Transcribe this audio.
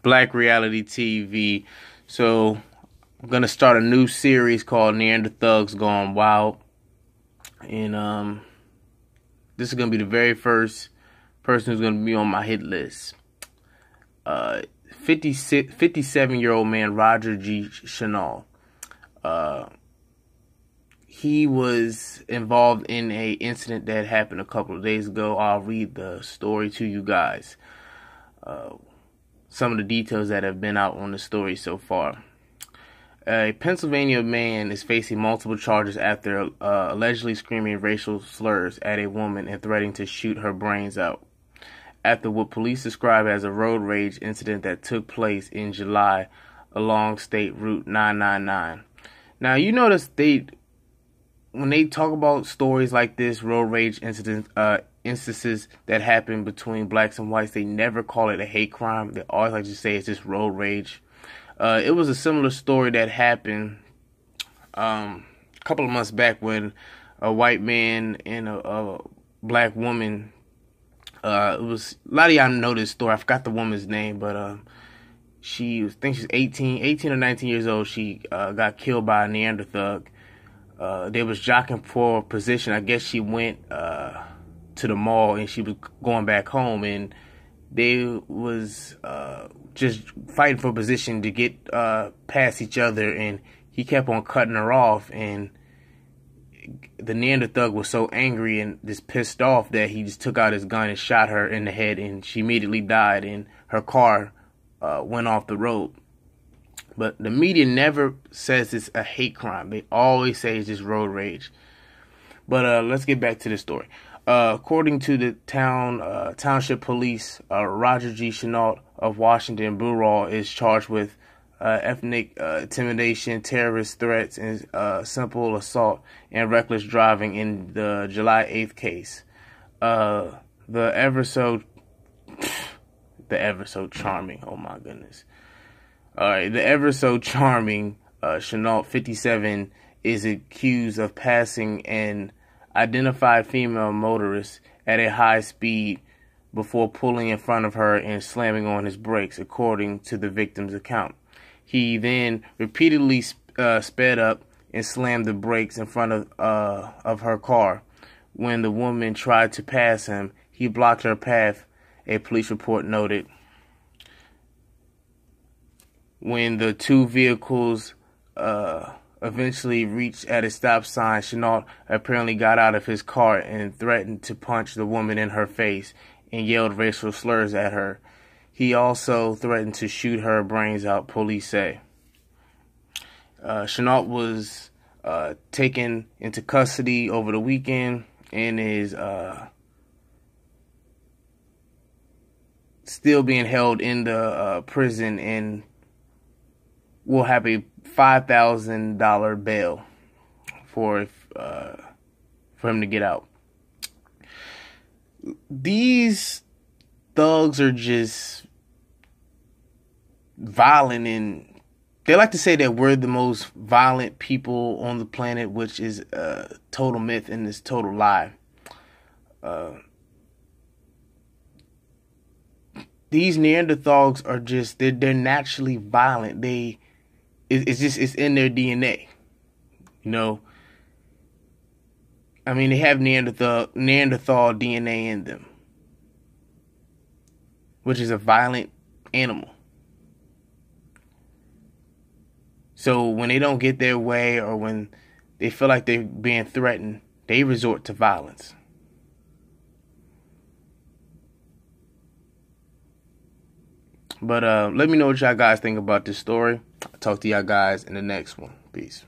Black reality TV. So I'm gonna start a new series called NeanderTHUGs Gone Wild, and this is gonna be the very first person who's gonna be on my hit list. 57-year-old man Roger G. Chenault. He was involved in a incident that happened a couple of days ago. I'll read the story to you guys. Some of the details that have been out on the story so far. A Pennsylvania man is facing multiple charges after allegedly screaming racial slurs at a woman and threatening to shoot her brains out, after what police describe as a road rage incident that took place in July along State Route 999. Now, you notice when they talk about stories like this, road rage instances that happen between blacks and whites, they never call it a hate crime. They always like to say it's just road rage. It was a similar story that happened a couple of months back when a white man and a black woman, it was, a lot of y'all know this story. I forgot the woman's name, but I think she's 18 or 19 years old. She got killed by a NeanderTHUG. They was jockeying for position. I guess she went to the mall and she was going back home, and they was just fighting for position to get past each other, and he kept on cutting her off, and the NeanderTHUG was so angry and just pissed off that he just took out his gun and shot her in the head, and she immediately died, and her car went off the road. But the media never says it's a hate crime. They always say it's just road rage. But let's get back to the story. According to the township police, Roger G. Chenault of Washington Bureau is charged with ethnic intimidation, terrorist threats, and simple assault and reckless driving in the July 8th case. The ever so charming, oh my goodness. The ever so charming Chenault, 57, is accused of passing an identified female motorist at a high speed before pulling in front of her and slamming on his brakes, according to the victim's account. He then repeatedly sped up and slammed the brakes in front of her car. When the woman tried to pass him, he blocked her path, a police report noted. When the two vehicles eventually reached at a stop sign, Chenault apparently got out of his car and threatened to punch the woman in her face and yelled racial slurs at her. He also threatened to shoot her brains out, police say. Chenault was taken into custody over the weekend and is still being held in the prison, and will have a $5,000 bail for him to get out. These thugs are just violent, and they like to say that we're the most violent people on the planet, which is a total myth and this total lie. These NeanderTHUGs are just, they're naturally violent. It's in their DNA, you know. I mean, they have Neanderthal DNA in them, which is a violent animal. So when they don't get their way, or when they feel like they're being threatened, they resort to violence. But let me know what y'all guys think about this story. I'll talk to y'all guys in the next one. Peace.